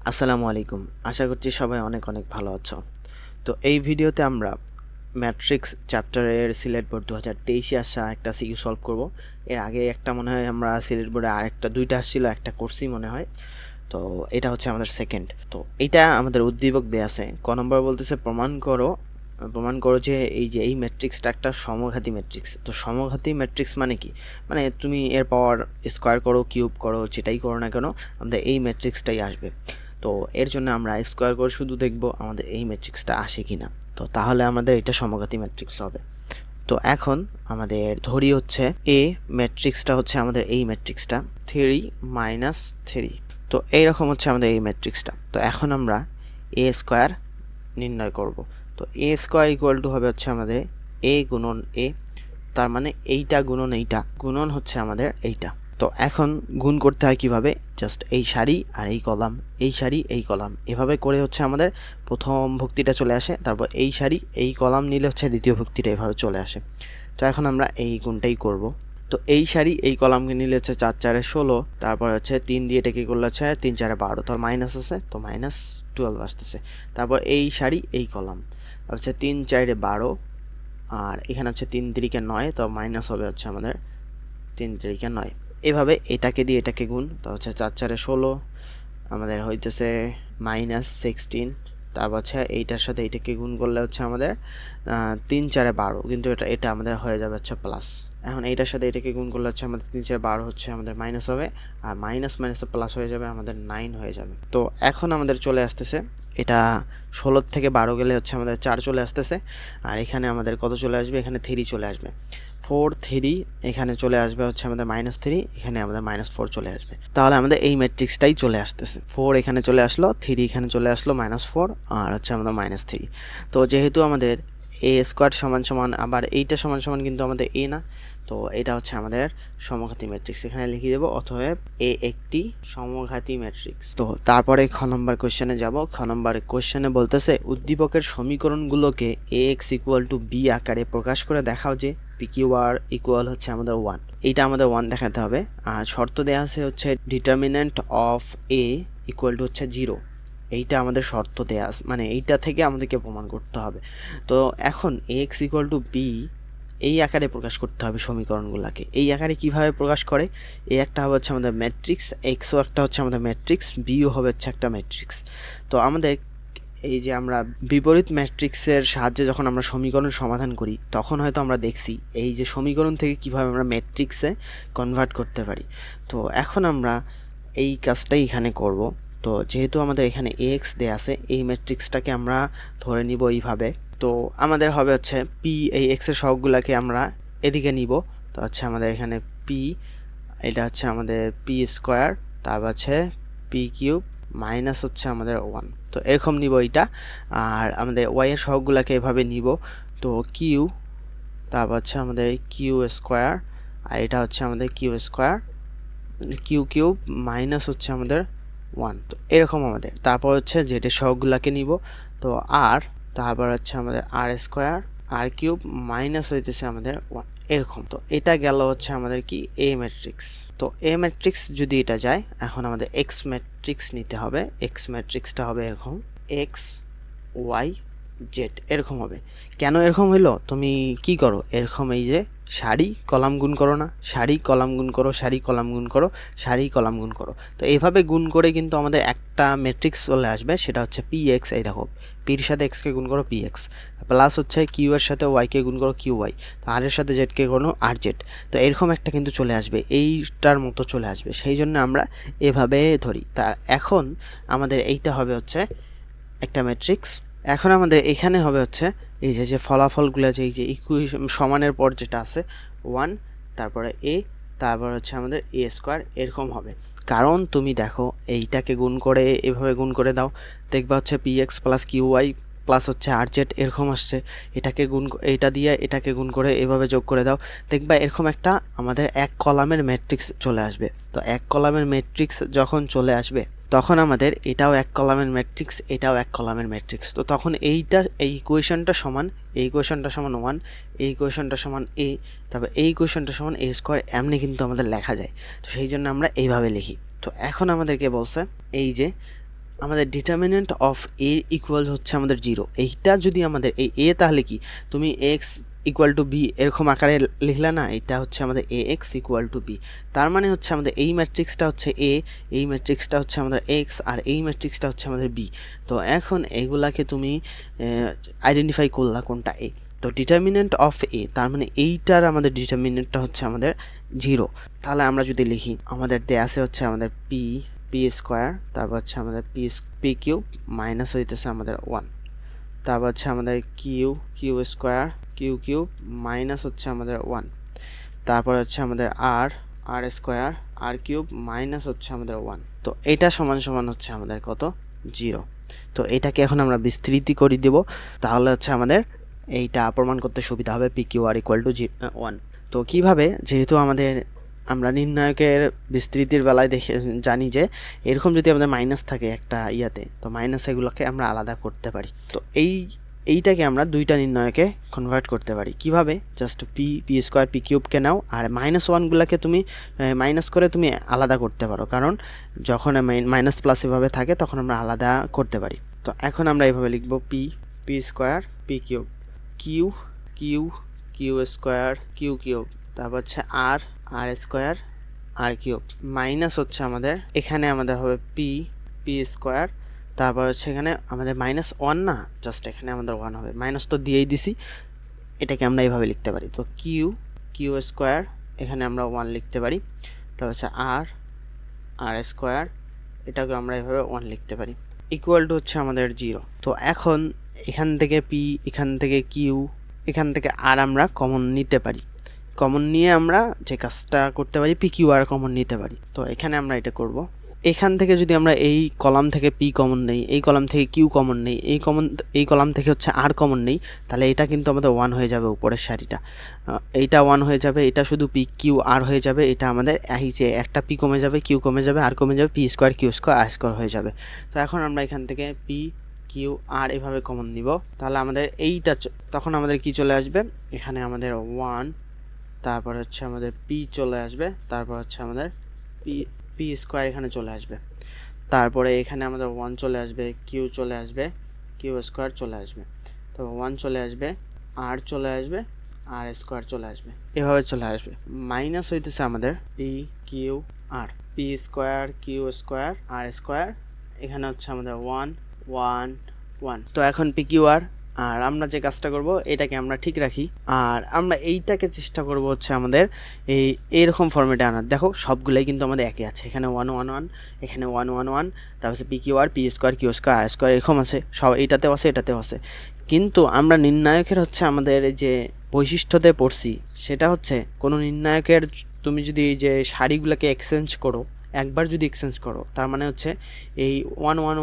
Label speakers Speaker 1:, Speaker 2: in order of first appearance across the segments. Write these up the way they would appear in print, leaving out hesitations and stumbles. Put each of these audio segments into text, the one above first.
Speaker 1: আসসালামু আলাইকুম। আশা করছি সবাই অনেক অনেক ভালো আছো। তো এই ভিডিওতে আমরা ম্যাট্রিক্স চ্যাপ্টারের সিলেট বোর্ড 2023-এ আসা একটা সিকিউ সলভ করব। এর আগে একটা মনে হয় আমরা সিলেট বোর্ডে আরেকটা দুইটা আসছিল, একটা করছি মনে হয়। তো এটা হচ্ছে আমাদের সেকেন্ড। তো এটা আমাদের উদ্দীপক দেয়া আছে। ক নম্বর বলতেছে প্রমাণ করো যে এই ম্যাট্রিক্সটা একটা সমঘাতী ম্যাট্রিক্স। তো সমঘাতী ম্যাট্রিক্স মানে কি? মানে তুমি এর পাওয়ার স্কোয়ার করো, কিউব করো, যেটাই করো না কেন, আমাদের এই ম্যাট্রিক্সটাই আসবে। তো এর জন্য আমরা স্কোয়ার করে শুধু দেখব আমাদের এই ম্যাট্রিক্সটা আসে কিনা। তো তাহলে আমাদের এটা সমঘাতী ম্যাট্রিক্স হবে। তো এখন আমাদের ধরি হচ্ছে এ ম্যাট্রিক্সটা হচ্ছে আমাদের এই ম্যাট্রিক্সটা 3 - 3। তো এইরকম হচ্ছে আমাদের এই ম্যাট্রিক্সটা। তো এখন আমরা এ স্কোয়ার নির্ণয় করব। তো এ স্কোয়ার ইকুয়াল টু হবে হচ্ছে আমাদের এ গুণন এ, তার মানে এইটা গুণন এইটা গুণন হচ্ছে আমাদের এইটা। তো এখন গুণ করতে হয় কিভাবে? জাস্ট এই সারি আর এই কলাম, এই সারি এই কলাম, এভাবে করে হচ্ছে আমাদের প্রথম ভুক্তিটা চলে আসে, তারপর এই সারি এই কলাম নিলে হচ্ছে দ্বিতীয় ভুক্তিটা এভাবে চলে আসে। তো এখন আমরা এই গুণটাই করব। তো এই সারি এই কলামকে নিলে হচ্ছে 4 × 4 = 16, তারপর হচ্ছে 3 দিয়ে এটা কি করলে হচ্ছে 3 × 4 = 12, তার মাইনাস আছে, তো -12 আসতেছে। তারপর এই সারি এই কলাম হচ্ছে 3 × 4 = 12, আর এখানে হচ্ছে 3 × 3 = 9, তো মাইনাস হবে হচ্ছে আমাদের 3 × 3 = 9। এভাবে এটাকে দিয়ে এটাকে গুণ, তো হচ্ছে 4 × 4 = 16, আমাদের হইতেছে -16। তারপর হচ্ছে এইটার সাথে এইটাকে গুণ করলে হচ্ছে আমাদের 3 × 4 = 12, কিন্তু এটা আমাদের হয়ে যাবে হচ্ছে প্লাস। এখন এইটার সাথে এটাকে গুণ করলে হচ্ছে আমাদের 3 × 4 = 12 হচ্ছে আমাদের মাইনাস হবে, আর মাইনাস মাইনাসে প্লাস হয়ে যাবে, আমাদের 9 হয়ে যাবে। তো এখন আমাদের চলে আসতেছে এটা 16 থেকে 12 গেলে হচ্ছে আমাদের 4 চলে আসতেছে, আর এখানে আমাদের কত চলে আসবে? এখানে 3 চলে আসবে। 4 3 এখানে চলে আসবে হচ্ছে আমাদের -3, এখানে আমাদের -4 চলে আসবে। তাহলে আমাদের এই ম্যাট্রিক্সটাই চলে আসতেছে। 4 এখানে চলে আসলো, 3 এখানে চলে আসলো, -4 আর হচ্ছে আমাদের -3। তো যেহেতু আমাদের এ স্কোয়ার সমান সমান, আবার এইটা সমান সমান কিন্তু আমাদের এ না, তো এটা হচ্ছে আমাদের সমঘাতী ম্যাট্রিক্স। এখানে লিখে দেবো অতএব এ একটি সমঘাতী ম্যাট্রিক্স। তো তারপরে খ নম্বর কোশ্চেনে যাব। খ নম্বর কোশ্চেনে বলতেছে উদ্দীপকের সমীকরণগুলোকে এ এক্স ইকুয়াল টু বি আকারে প্রকাশ করে দেখাও যে PQR ইকুয়াল হচ্ছে আমাদের 1। এইটা আমাদের 1 দেখাতে হবে। আর শর্ত দেওয়া আছে হচ্ছে determinant of A equal to হচ্ছে 0। এইটা আমাদের শর্ত দেওয়া আছে, মানে এইটা থেকে আমাদেরকে প্রমাণ করতে হবে। তো এখন এক্স ইকুয়াল টু বি এই আকারে প্রকাশ করতে হবে সমীকরণগুলোকে। এই আকারে কিভাবে প্রকাশ করে? এই একটা হবে হচ্ছে আমাদের ম্যাট্রিক্স, এক্সও একটা হচ্ছে আমাদের ম্যাট্রিক্স, বিও হবে হচ্ছে একটা ম্যাট্রিক্স। তো আমাদের এই যে আমরা বিপরীত ম্যাট্রিক্সের সাহায্যে যখন আমরা সমীকরণ সমাধান করি, তখন হয়তো আমরা দেখছি এই যে সমীকরণ থেকে কিভাবে আমরা ম্যাট্রিক্সে কনভার্ট করতে পারি। তো এখন আমরা এই কাজটাই এখানে করব। তো যেহেতু আমাদের এখানে এক্স দেয়া আছে, এই ম্যাট্রিক্সটাকে আমরা ধরে নিব এইভাবে। তো আমাদের হবে হচ্ছে পি, এই এক্সের সহগগুলোকে আমরা এদিকে নিব। তো হচ্ছে আমাদের এখানে পি, এটা হচ্ছে আমাদের পি স্কোয়ার, তারপর হচ্ছে পি কিউব মাইনাস হচ্ছে আমাদের 1। তো এরকম নিব এইটা। আর আমাদের ওয়াইয়ের সহগগুলোকে এভাবে নিব। তো কিউ, তারপর হচ্ছে আমাদের কিউ স্কোয়ার, আর এটা হচ্ছে আমাদের Q square Q cube minus হচ্ছে আমাদের 1। তো এরকম আমাদের তারপর হচ্ছে জেডের সহগগুলোকে নিব। তো আর তারপর হচ্ছে আমাদের আর স্কোয়ার আর কিউব মাইনাস হইতেছে আমাদের 1, এরকম। তো এটা গেল হচ্ছে আমাদের কি এ ম্যাট্রিক্স। তো এ ম্যাট্রিক্স যদি এটা যায়, এখন আমাদের এক্স ম্যাট্রিক্স নিতে হবে। এক্স ম্যাট্রিক্সটা হবে এরকম এক্স ওয়াই জেড, এরকম হবে। কেন এরকম হইলো? তুমি কি করো এরকম, এই যে সারি কলাম গুণ করো না, সারি কলাম গুণ করো, সারি কলাম গুণ করো, সারি কলাম গুণ করো। তো এইভাবে গুণ করে কিন্তু আমাদের একটা ম্যাট্রিক্স চলে আসবে, সেটা হচ্ছে পি এক্স। এই দেখো, পির সাথে এক্সকে গুণ করো পি এক্স, প্লাস হচ্ছে কিউ এর সাথে ওয়াইকে গুণ করো কিউ ওয়াই, তো আর এর সাথে জেডকে গুণ আর জেড। তো এরকম একটা কিন্তু চলে আসবে, এইটার মতো চলে আসবে, সেই জন্য আমরা এভাবে ধরি। তা এখন আমাদের এইটা হবে হচ্ছে একটা ম্যাট্রিক্স। এখন আমাদের এখানে হবে হচ্ছে এই যে ফলাফলগুলো, যে এই যে ইকুয়েশন সমানের পর যেটা আছে 1, তারপরে এ, তারপর হচ্ছে আমাদের এ স্কোয়ার, এরকম হবে। কারণ তুমি দেখো এইটাকে গুণ করে এভাবে গুণ করে দাও, দেখবা হচ্ছে P X plus Q Y plus হচ্ছে আর জেড এরকম আসছে। এটাকে গুণ, এটা দিয়ে এটাকে গুণ করে এভাবে যোগ করে দাও, দেখবা এরকম একটা আমাদের এক কলামের ম্যাট্রিক্স চলে আসবে। তো এক কলামের ম্যাট্রিক্স যখন চলে আসবে, তখন আমাদের এটাও এক কলামের ম্যাট্রিক্স, এটাও এক কলামের ম্যাট্রিক্স। তো তখন এইটা, এই ইকুয়েশনটা সমান, এই ইকুয়েশনটা সমান 1, এই ইকুয়েশনটা সমান এ, তারপর এই ইকুয়েশনটা সমান এ স্কোয়ার, এমনি কিন্তু আমাদের লেখা যায়। তো সেই জন্য আমরা এইভাবে লিখি। তো এখন আমাদেরকে বলছে এই যে আমাদের ডিটারমিনেন্ট অফ এ ইকুয়াল হচ্ছে আমাদের 0। এইটা যদি আমাদের এই এ, তাহলে কি তুমি এক্স ইকুয়াল টু বি এরকম আকারে লিখলে না, এটা হচ্ছে আমাদের এ এক্স ইকুয়াল টু বি। তার মানে হচ্ছে আমাদের এই ম্যাট্রিক্সটা হচ্ছে এ, এই ম্যাট্রিক্সটা হচ্ছে আমাদের এক্স, আর এই ম্যাট্রিক্সটা হচ্ছে আমাদের বি। তো এখন এইগুলাকে তুমি আইডেন্টিফাই করলা কোনটা এ। তো ডিটারমিনেন্ট অফ এ, তার মানে এইটার আমাদের ডিটারমিনেন্টটা হচ্ছে আমাদের 0। তাহলে আমরা যদি লিখি, আমাদের দেয়া আছে হচ্ছে আমাদের পি স্কোয়ার, তারপর হচ্ছে আমাদের পি কিউব মাইনাস হইতেছে আমাদের 1, তারপর হচ্ছে আমাদের কিউ স্কোয়ার কিউব মাইনাস হচ্ছে আমাদের 1, তারপর হচ্ছে আমাদের আর স্কোয়ার আর কিউব মাইনাস হচ্ছে আমাদের 1। তো এটা সমান সমান হচ্ছে আমাদের কত? 0। তো এটাকে এখন আমরা বিস্তৃতি করে দেব, তাহলে হচ্ছে আমাদের এইটা প্রমাণ করতে সুবিধা হবে P Q R equal to 1। তো কিভাবে, যেহেতু আমরা নির্ণায়কের বিস্তৃতির বেলায় জানি যে এরকম যদি আমাদের মাইনাস থাকে একটা ইয়াতে, তো মাইনাস এগুলোকে আমরা আলাদা করতে পারি। তো এইটাকে আমরা দুইটা নির্ণয়কে কনভার্ট করতে পারি কিভাবে? জাস্ট পি স্কোয়ার পি কিউবকে নাও, আর -1গুলোকে তুমি মাইনাস করে তুমি আলাদা করতে পারো, কারণ যখন মাইনাস প্লাস এভাবে থাকে তখন আমরা আলাদা করতে পারি। তো এখন আমরা এভাবে লিখব P square P Q square cube, তারপর হচ্ছে R square R cube minus হচ্ছে আমাদের এখানে আমাদের হবে পি স্কোয়ার, তারপর হচ্ছে এখানে আমাদের -1 না, জাস্ট এখানে আমাদের 1 হবে, মাইনাস তো দিয়েই দিছি, এটাকে আমরা এইভাবে লিখতে পারি। তো কিউ স্কোয়ার এখানে আমরা 1 লিখতে পারি, তারপর হচ্ছে আর স্কোয়ার এটাকে আমরা এইভাবে 1 লিখতে পারি, ইকুয়াল টু হচ্ছে আমাদের 0। তো এখন এখান থেকে পি, এখান থেকে কিউ, এখান থেকে আর আমরা কমন নিতে পারি। কমন নিয়ে আমরা যে কাজটা করতে পারি, পি কিউ আর কমন নিতে পারি। তো এখানে আমরা এটা করব, এখান থেকে যদি আমরা এই কলাম থেকে পি কমন নেই, এই কলাম থেকে কিউ কমন নেই, এই কলাম থেকে হচ্ছে আর কমন নেই, তাহলে এটা কিন্তু আমাদের 1 হয়ে যাবে, উপরের সারিটা এইটা 1 হয়ে যাবে, এটা শুধু পি কিউ আর হয়ে যাবে, এটা আমাদের এই যে একটা পি কমে যাবে, কিউ কমে যাবে, আর কমে যাবে, পি স্কোয়ার কিউ স্কোয়ার আর স্কোয়ার হয়ে যাবে। তো এখন আমরা এখান থেকে পি কিউ আর এভাবে কমন নিব, তাহলে আমাদের এইটা তখন আমাদের কি চলে আসবে, এখানে আমাদের 1, তারপর হচ্ছে আমাদের পি চলে আসবে, তারপর হচ্ছে আমাদের পি স্কোয়ার এখানে চলে আসবে, তারপরে এখানে আমাদের 1 চলে আসবে, কিউ চলে আসবে, কিউ স্কোয়ার চলে আসবে, তো 1 চলে আসবে, আর চলে আসবে, আর স্কোয়ার চলে আসবে, এভাবে চলে আসবে। মাইনাস হইতেছে আমাদের পি কিউ আর, পি স্কোয়ার কিউ স্কোয়ার আর স্কোয়ার, এখানে হচ্ছে আমাদের 1 তো এখন পি কিউ আর আমরা যে কাজটা করব এটাকে আমরা ঠিক রাখি, আর আমরা এইটাকে চেষ্টা করব হচ্ছে আমাদের এইরকম ফরম্যাটে আনার। দেখো সবগুলাই কিন্তু আমাদের একই আছে, এখানে 1 এখানে 1 তারপর পি কিউ আর পি স্কোয়ার কিউ স্কোয়ার আর স্কোয়ার এরকম আছে, সব এইটাতেও আছে এটাতেও আছে। কিন্তু আমরা নির্ণায়কের হচ্ছে আমাদের যে বৈশিষ্ট্যতে পড়ছি, সেটা হচ্ছে কোনো নির্ণায়কের তুমি যদি যে সারিগুলোকে এক্সচেঞ্জ করো, একবার যদি এক্সচেঞ্জ করো, তার মানে হচ্ছে এই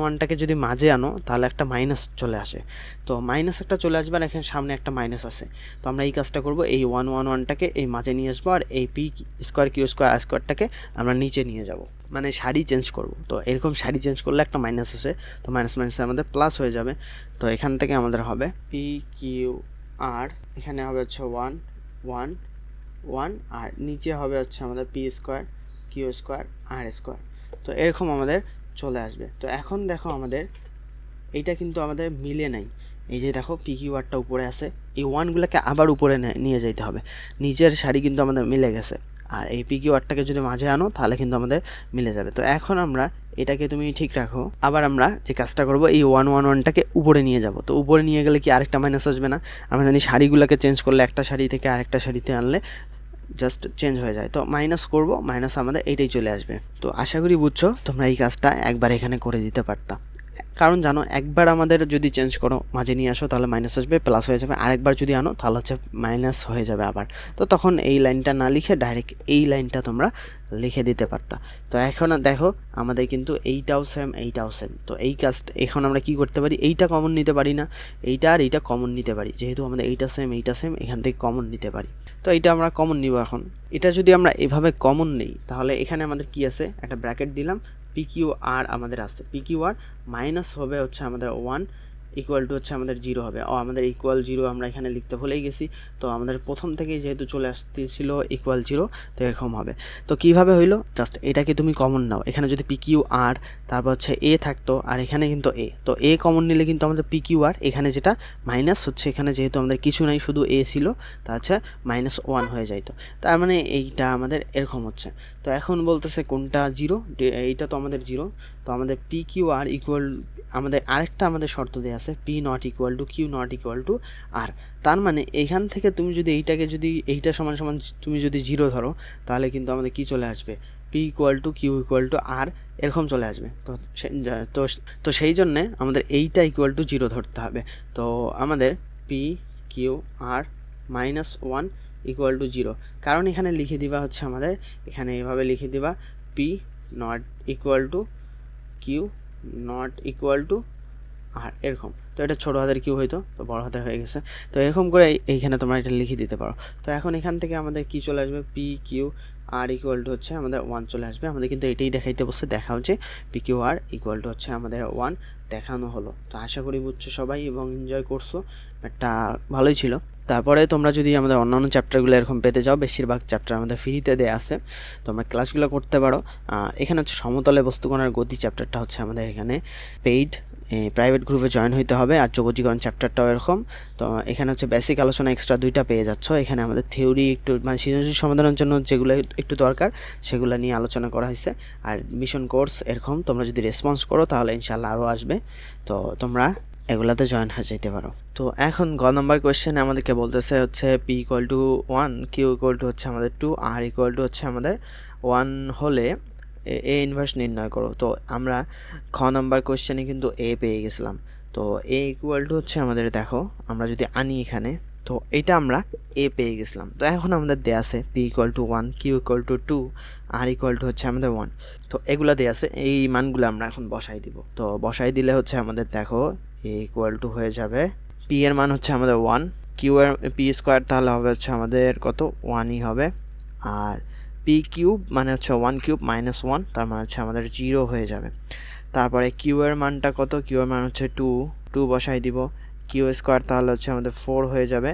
Speaker 1: 1টাকে যদি মাঝে আনো তাহলে একটা মাইনাস চলে আসে। তো মাইনাস একটা চলে আসবে, আর এখানে সামনে একটা মাইনাস আছে। তো আমরা এই কাজটা করব, এই 1টাকে এই মাঝে নিয়ে আসবো, আর এই পি স্কোয়ার কিউ স্কোয়ার আর স্কোয়ারটাকে আমরা নিচে নিয়ে যাব, মানে সারি চেঞ্জ করব। তো এরকম সারি চেঞ্জ করলে একটা মাইনাস আসে, তো মাইনাস আমাদের প্লাস হয়ে যাবে। তো এখান থেকে আমাদের হবে পি কিউ আর, এখানে হবে হচ্ছে 1 আর নিচে হবে হচ্ছে আমাদের পি স্কোয়ার কিউ স্কোয়ার আর স্কোয়ার। তো এরকম আমাদের চলে আসবে। তো এখন দেখো আমাদের এইটা কিন্তু আমাদের মিলে নাই, এই যে দেখো পি কিউ আরটা উপরে আছে, এই 1গুলোকে আবার উপরে নিয়ে যেতে হবে, নিচের সারি কিন্তু আমাদের মিলে গেছে, আর এই পি কিউ আরটাকে যদি মাঝে আনো তাহলে কিন্তু আমাদের মিলে যাবে। তো এখন আমরা এটাকে তুমি ঠিক রাখো, আবার আমরা যে কাজটা করব এই 1টাকে উপরে নিয়ে যাব। তো উপরে নিয়ে গেলে কি আরেকটা মাইনাস আসবে না? আমরা জানি সারিগুলোকে চেঞ্জ করলে একটা সারি থেকে আরেকটা সারিতে আনলে জাস্ট চেঞ্জ হয়ে যায়। তো মাইনাস করব, মাইনাস আমাদের এইটাই চলে আসবে। তো আশা করি বুঝছো, তোমরা এই কাজটা একবার এখানে করে দিতে পারতা, কারণ জানো একবার আমাদের যদি চেঞ্জ করো মাঝে নিয়ে আসো তাহলে মাইনাস আসবে, প্লাস হয়ে যাবে, আরেকবার যদি আনো তাহলে হচ্ছে মাইনাস হয়ে যাবে আবার। তো তখন এই লাইনটা না লিখে ডাইরেক্ট এই লাইনটা তোমরা লিখে দিতে পারতা। তো এখন দেখো আমাদের কিন্তু এইটাও সেম এইটাও সেম। তো এই কাজটা এখন আমরা কি করতে পারি, এইটা কমন নিতে পারি না, এইটা আর এইটা কমন নিতে পারি, যেহেতু আমাদের এইটা সেম এখান থেকে কমন নিতে পারি। তো এইটা আমরা কমন নিব। এখন এটা যদি আমরা এভাবে কমন নেই তাহলে এখানে আমাদের কি আছে, একটা ব্র্যাকেট দিলাম, পি কিউ আর আমাদের আছে, পি কিউ আর মাইনাস হবে হচ্ছে আমাদের 1 ইকুয়াল টু হচ্ছে আমাদের 0 হবে। আমাদের ইকুয়াল 0 আমরা এখানে লিখতে ভুলেই গেছি। তো আমাদের প্রথম থেকেই যেহেতু চলে আসতেছিল ইকুয়াল 0, তো এরকম হবে। তো কিভাবে হইলো, জাস্ট এটাকে তুমি কমন নাও। এখানে যদি PQR তারপর হচ্ছে A থাকতো, আর এখানে কিন্তু A, তো A কমন নিলে কিন্তু আমাদের PQR এখানে যেটা মাইনাস হচ্ছে, এখানে যেহেতু আমাদের কিছু নাই শুধু A ছিল, তা হচ্ছে -1 হয়ে যাইতো। তার মানে এইটা আমাদের এরকম হচ্ছে। তো এখন বলতেছে কোনটা 0, এইটা তো আমাদের 0। তো আমাদের PQR ইকুয়াল, আমাদের আরেকটা আমাদের শর্ত দেওয়া আছে, P not equal to Q not equal two R। তার মানে এইখান থেকে তুমি যদি এইটাকে যদি এইটা সমান সমান তুমি যদি 0 ধরো, তাহলে কিন্তু আমাদের কি চলে আসবে, P equal to Q equal to R এরকম চলে আসবে। তো সেই জন্যে আমাদের এইটা ইকুয়াল টু 0 ধরতে হবে। তো আমাদের PQR -1 ইকুয়াল টু 0, কারণ এখানে লিখে দিবা হচ্ছে আমাদের, এখানে এভাবে লিখে দিবা P not equal to Q not equal to আর এরকম। তো এটা ছোটো হাতের কিউ হইতো, তো বড় হাতের হয়ে গেছে। তো এরকম করে এইখানে তোমরা এটা লিখে দিতে পারো। তো এখন এখান থেকে আমাদের কি চলে আসবে, PQR ইকুয়াল টু হচ্ছে আমাদের 1 চলে আসবে। আমাদের কিন্তু এটাই দেখাইতে বসে, দেখা হচ্ছে PQR ইকুয়াল টু হচ্ছে আমাদের 1 দেখানো হলো। তো আশা করি বুঝছো সবাই এবং এনজয় করছো, একটা ভালোই ছিল। তারপরে তোমরা যদি আমাদের অন্যান্য চ্যাপ্টারগুলো এরকম পেতে চাও, বেশিরভাগ চ্যাপ্টার আমাদের ফ্রিতে দেওয়া আছে, তোমরা ক্লাসগুলো করতে পারো। এখানে হচ্ছে সমতলে বস্তুকণার গতি চ্যাপ্টারটা হচ্ছে আমাদের এখানে পেইড, প্রাইভেট গ্রুপে জয়েন হইতে হবে। আর যোগজীকরণ চ্যাপ্টারটাও এরকম। তো এখানে হচ্ছে বেসিক আলোচনা এক্সট্রা 2টা পেয়ে যাচ্ছ। এখানে আমাদের থিওরি একটু মানে সৃজনশীল সমাধানের জন্য যেগুলো একটু দরকার সেগুলো নিয়ে আলোচনা করা হয়েছে। আর মিশন কোর্স এরকম, তোমরা যদি রেসপন্স করো তাহলে ইনশাল্লাহ আরও আসবে। তো তোমরা এগুলাতে জয়েন হয়ে যেতে পারো। তো এখন গ নম্বর কোয়েশ্চেনে আমাদেরকে বলতেছে হচ্ছে P equal to 1, Q equal to হচ্ছে আমাদের 2, R ইকুয়াল টু হচ্ছে আমাদের 1 হলে A ইনভার্স নির্ণয় করো। তো আমরা খ নম্বর কোয়েশ্চেনে কিন্তু A পেয়ে গেছিলাম। তো A ইকুয়াল টু হচ্ছে আমাদের, দেখো আমরা যদি আনি এখানে, তো এটা আমরা A পেয়ে গেছিলাম। তো এখন আমাদের দেয়া আছে P equal to 1, Q equal to 2, R equal to হচ্ছে আমাদের 1। তো এগুলা দেয়া আছে, এই মানগুলো আমরা এখন বসাই দিব। তো বসাই দিলে হচ্ছে আমাদের দেখো A ইকুয়াল টু হয়ে যাবে, P এর মান হচ্ছে আমাদের 1, Q এর P স্কোয়ার তাহলে হবে হচ্ছে আমাদের কত, 1ই হবে। আর P কিউব মানে হচ্ছে 1 কিউব -1, তার মানে হচ্ছে আমাদের 0 হয়ে যাবে। তারপরে Q এর মানটা কত, Q এর মান হচ্ছে 2 বসাই দিব। Q স্কোয়ার তাহলে হচ্ছে আমাদের 4 হয়ে যাবে।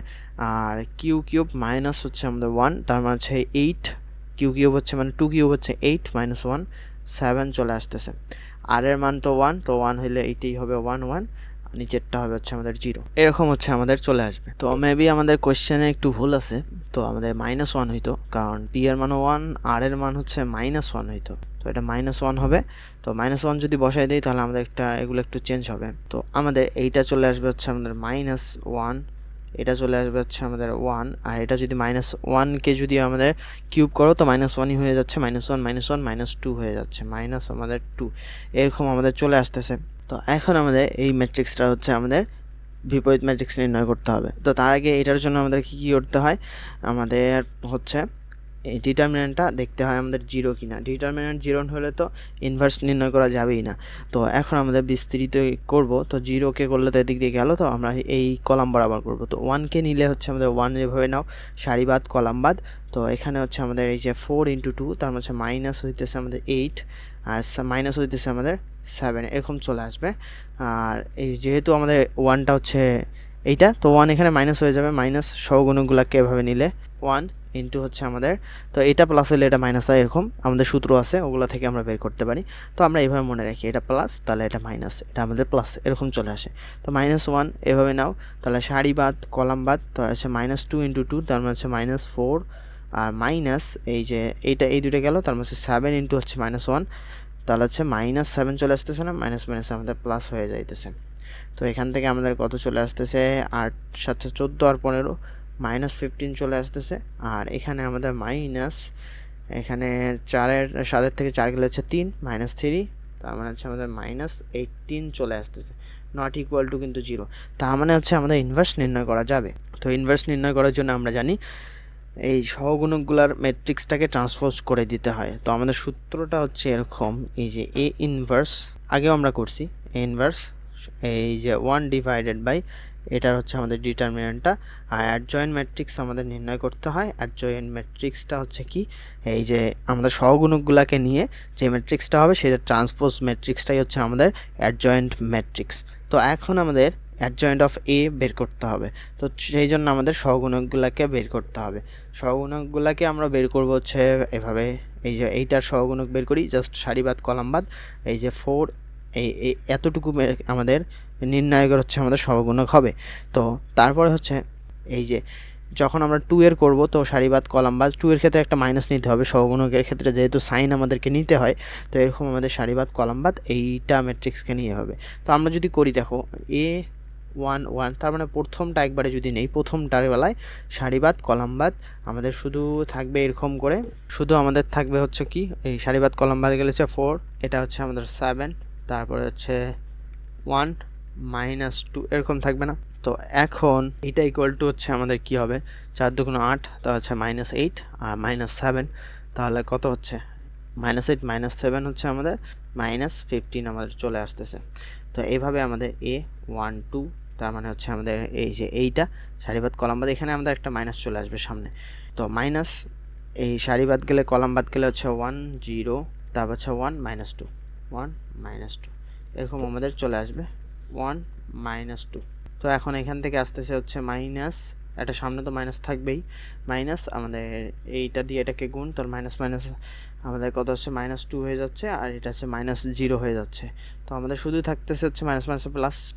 Speaker 1: আর Q কিউব মাইনাস হচ্ছে আমাদের 1, তার মানে হচ্ছে 8, Q কিউব হচ্ছে মানে 2 কিউব হচ্ছে 8 -1 7 চলে আসতেছে। আর এর মান তো 1, তো 1 হইলে এইটাই হবে 1 1, নিচেরটা হবে হচ্ছে আমাদের 0, এরকম হচ্ছে আমাদের চলে আসবে। তো মেবি আমাদের কোয়েশ্চেনে একটু ভুল আছে, তো আমাদের -1 হইতো, কারণ P এর মান 1, আর এর মান হচ্ছে -1 হইতো, তো এটা -1 হবে। তো -1 যদি বসাই দিই তাহলে আমাদের এগুলো একটু চেঞ্জ হবে। তো আমাদের এইটা চলে আসবে হচ্ছে আমাদের -1, এটা চলে আসবে হচ্ছে আমাদের 1, আর এটা যদি -1কে যদি আমাদের কিউব করো তো -1ই হয়ে যাচ্ছে, -1 -1 -2 হয়ে যাচ্ছে, মাইনাস আমাদের 2, এরকম আমাদের চলে আসতেছে। তো এখন আমাদের এই ম্যাট্রিক্সটা হচ্ছে আমাদের বিপরীত ম্যাট্রিক্স নির্ণয় করতে হবে। তো তার আগে এটার জন্য আমাদের কী করতে হয়, আমাদের হচ্ছে এই ডিটারমিনেন্টটা দেখতে হয় আমাদের 0 কিনা। ডিটারমিনেন্ট 0 হলে তো ইনভার্স নির্ণয় করা যাবেই না। তো এখন আমাদের বিস্তৃত করব। তো 0কে করলে তো এদিক দিয়ে গেল, তো আমরা এই কলাম বরাবর করব। তো 1কে নিলে হচ্ছে আমাদের 1 যেভাবে নাও, সারিবাদ কলামবাদ। তো এখানে হচ্ছে আমাদের এই যে 4 × 2, তার মানে মাইনাস হইতেছে আমাদের 8, আর মাইনাস হইতেছে আমাদের 7, এরকম চলে আসবে। আর এই যেহেতু আমাদের 1টা হচ্ছে এইটা, তো 1 এখানে মাইনাস হয়ে যাবে, মাইনাস সহগুণকগুলোকে এভাবে নিলে 1 ইন্টু হচ্ছে আমাদের, তো এটা প্লাস হলে এটা মাইনাস হয়, এরকম আমাদের সূত্র আছে, ওগুলো থেকে আমরা বের করতে পারি। তো আমরা এইভাবে মনে রাখি, এটা প্লাস তাহলে এটা মাইনাস, এটা আমাদের প্লাস, এরকম চলে আসে। তো -1 এভাবে নাও, তাহলে সারিবাদ কলামবাদ, তো হচ্ছে -2 × 2, তার মানে হচ্ছে -4, আর মাইনাস এই যে এইটা, এই দুটো গেল, তার মানে হচ্ছে 7 ইন্টু হচ্ছে -1, তাহলে হচ্ছে -7 চলে আসতেছে না, মাইনাস মাইনাস আমাদের প্লাস হয়ে যাইতেছে। তো এখান থেকে আমাদের কত চলে আসতেছে, 8 7 14 আর 15, -15 চলে আসতেছে। আর এখানে আমাদের মাইনাস, এখানে 7 থেকে 4 গেলে হচ্ছে 3, -3, তার মানে হচ্ছে আমাদের -18 চলে আসতেছে, নট ইকুয়াল টু কিন্তু 0। তার মানে হচ্ছে আমাদের ইনভার্স নির্ণয় করা যাবে। তো ইনভার্স নির্ণয় করার জন্য আমরা জানি এই সহগুণকগুলার ম্যাট্রিক্সটাকে ট্রান্সপোজ করে দিতে হয়। তো আমাদের সূত্রটা হচ্ছে এরকম, এই যে A ইনভার্স, আগেও আমরা করছি, A ইনভার্স এই যে 1 ডিভাইডেড বাই, এটার হচ্ছে আমাদের ডিটারমিনেন্টটা। আর অ্যাডজয়েন্ট ম্যাট্রিক্স আমাদের নির্ণয় করতে হয়। অ্যাডজয়েন্ট ম্যাট্রিক্সটা হচ্ছে কি, এই যে আমাদের সহগুণকগুলোকে নিয়ে যে ম্যাট্রিক্সটা হবে সেটা ট্রান্সপোজ ম্যাট্রিক্সটাই হচ্ছে আমাদের অ্যাডজয়েন্ট ম্যাট্রিক্স। তো এখন আমাদের অ্যাডজয়েন্ট অফ এ বের করতে হবে। তো সেই জন্য আমাদের সহগুণকগুলোকে বের করতে হবে। সহগুণকগুলোকে আমরা বের করব হচ্ছে এভাবে, এই যে এইটার সহগুণক বের করি, জাস্ট সারিবাদ কলামবাদ, এই যে 4 এই এতটুকু আমাদের নির্ণায়কের হচ্ছে আমাদের সহগুণক হবে। তো তারপরে হচ্ছে এই যে যখন আমরা 2 এর করব, তো সারিবাদ কলামবাদ 2 এর ক্ষেত্রে একটা মাইনাস নিতে হবে, সহগুণকের ক্ষেত্রে যেহেতু সাইন আমাদেরকে নিতে হয়, তো এরকম আমাদের সারিবাদ কলামবাদ এইটা ম্যাট্রিক্সকে নিয়ে হবে। তো আমরা যদি করি, দেখো A11, তার মানে প্রথমটা একবারে যদি নেই, প্রথমটার বেলায় সারিবাদ কলামবাদ আমাদের শুধু থাকবে এরকম করে, শুধু আমাদের থাকবে হচ্ছে কি, এই সারিবাদ কলামবাদ গেলে হচ্ছে 4, এটা হচ্ছে আমাদের 7, তারপরে হচ্ছে 1 -2 এরকম থাকবে না। তো এখন এটা ইকুয়াল টু হচ্ছে আমাদের কি হবে, 4 দুগুণ 8, তা হচ্ছে -8 আর -7, তাহলে কত হচ্ছে, -8 -7 হচ্ছে আমাদের -15 আমাদের চলে আসতেছে। তো এইভাবে আমাদের A12, তার মানে হচ্ছে আমাদের এই যে এইটা সারিবাদ কলামবাদ, এখানে আমাদের একটা মাইনাস চলে আসবে সামনে। তো মাইনাস এই সারিবাদ গেলে কলামবাদ গেলে হচ্ছে 1 0, তারপর হচ্ছে 1 -2 1 -2 এরকম আমাদের চলে আসবে 1 -2। তো এখন এখান থেকে আসতেছে হচ্ছে মাইনাস, এটা সামনে তো মাইনাস থাকবেই, মাইনাস আমাদের এইটা দিয়ে এটাকে গুণ, তোর মাইনাস মাইনাস আমাদের কত হচ্ছে -2 হয়ে যাচ্ছে, আর এটা হচ্ছে -0 হয়ে যাচ্ছে। তো আমাদের শুধু থাকতেছে হচ্ছে মাইনাস মাইনাস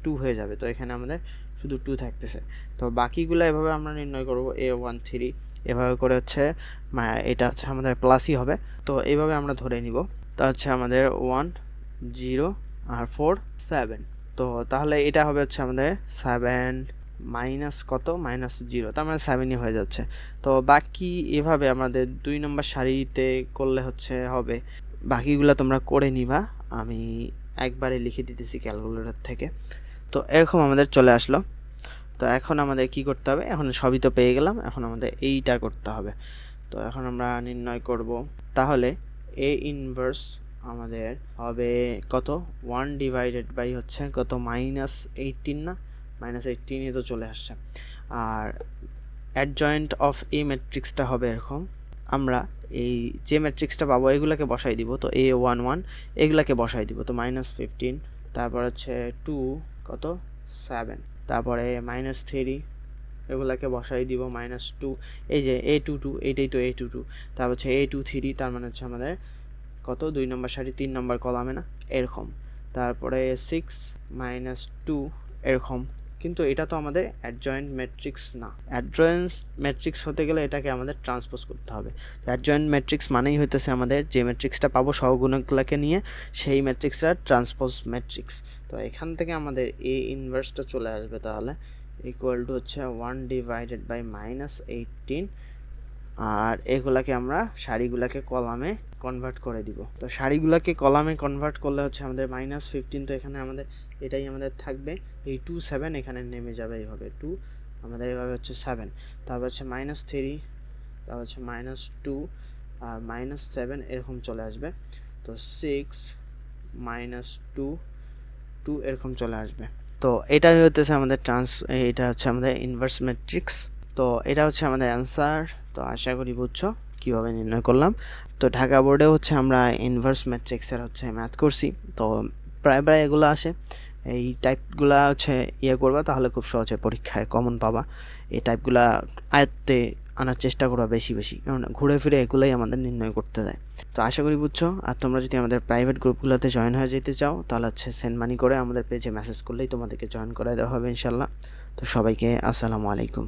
Speaker 1: +2 হয়ে যাবে, তো এখানে আমাদের শুধু 2 থাকতেছে। তো বাকিগুলো এভাবে আমরা নির্ণয় করব, A13 এভাবে করে হচ্ছে এটা হচ্ছে আমাদের প্লাসই হবে। তো এইভাবে আমরা ধরে নিব। তা হচ্ছে আমাদের 1 0 আর 4 7। তো তাহলে এটা হবে হচ্ছে আমাদের 7 মাইনাস কত, -0, তার মানে 7ই হয়ে যাচ্ছে। তো বাকি এভাবে আমাদের 2 নম্বর সারিতে করলে হচ্ছে হবে। বাকিগুলো তোমরা করে নিবা, আমি একবারে লিখে দিতেছি ক্যালকুলেটর থেকে। তো এরকম আমাদের চলে আসলো। তো এখন আমাদের কি করতে হবে, এখন সবই তো পেয়ে গেলাম, এখন আমাদের এইটা করতে হবে। তো এখন আমরা নির্ণয় করব, তাহলে A ইনভার্স আমাদের হবে কত, 1 ডিভাইডেড বাই হচ্ছে কত, -18 না, -18ই তো চলে আসছে। আর অ্যাডজয়েন্ট অফ এ ম্যাট্রিক্সটা হবে এরকম, আমরা এই যে ম্যাট্রিক্সটা পাবো এগুলাকে বসাই দিব। তো A11 এগুলাকে বসাই দিব, তো -15, তারপর হচ্ছে 2 কত 7, তারপরে -3 এগুলাকে বসাই দিব, -2, এই যে A22 এইটাই তো A22, তারপর হচ্ছে A23, তার মানে হচ্ছে আমাদের কত, 2 নম্বর সারি 3 নম্বর কলামে না এরকম, তারপরে 6 -2 এরকম। কিন্তু এটা তো আমাদের অ্যাডজয়েন্ট ম্যাট্রিক্স না, অ্যাডজয়েন্ট ম্যাট্রিক্স হতে গেলে এটাকে আমাদের ট্রান্সপোজ করতে হবে। অ্যাডজয়েন্ট ম্যাট্রিক্স মানেই হইতেছে আমাদের যে ম্যাট্রিক্সটা পাবো সহগুণকগুলোকে নিয়ে, সেই ম্যাট্রিক্সটা ট্রান্সপোজ ম্যাট্রিক্স। তো এখান থেকে আমাদের এ ইনভার্সটা চলে আসবে, তাহলে ইকুয়াল টু হচ্ছে 1 ডিভাইডেড বাই -18, আর এগুলাকে আমরা সারিগুলাকে কলামে কনভার্ট করে দিব। তো সারিগুলাকে কলামে কনভার্ট করলে হচ্ছে আমাদের -15, তো এখানে আমাদের এটাই আমাদের থাকবে, এই 2 7 এখানে নেমে যাবে, এইভাবে 2 আমাদের এভাবে হচ্ছে 7, তারপর হচ্ছে -3, তারপর হচ্ছে -2 আর -7 এরকম চলে আসবে। তো 6 -2 2 এরকম চলে আসবে। তো এটাই হচ্ছে আমাদের এটা হচ্ছে আমাদের ইনভার্স ম্যাট্রিক্স। তো এটা হচ্ছে আমাদের অ্যান্সার। তো আশা করি বুঝছো কীভাবে নির্ণয় করলাম। তো ঢাকা বোর্ডে হচ্ছে আমরা ইনভার্স ম্যাট্রিক্সের হচ্ছে ম্যাথ করছি, তো প্রায় প্রায় এগুলো আসে, এই টাইপগুলা হচ্ছে করবা, তাহলে খুব সহজে পরীক্ষায় কমন পাবা। এই টাইপগুলা আয়ত্তে আনার চেষ্টা করবা বেশি বেশি, কারণ ঘুরে ফিরে এগুলোই আমাদের নির্ণয় করতে দেয়। তো আশা করি বুঝছো। আর তোমরা যদি আমাদের প্রাইভেট গ্রুপগুলোতে জয়েন হয়ে যেতে চাও, তাহলে হচ্ছে সেন্ড মানি করে আমাদের পেজে মেসেজ করলেই তোমাদেরকে জয়েন করায় দেওয়া হবে ইনশাল্লাহ। তো সবাইকে আসসালামু আলাইকুম।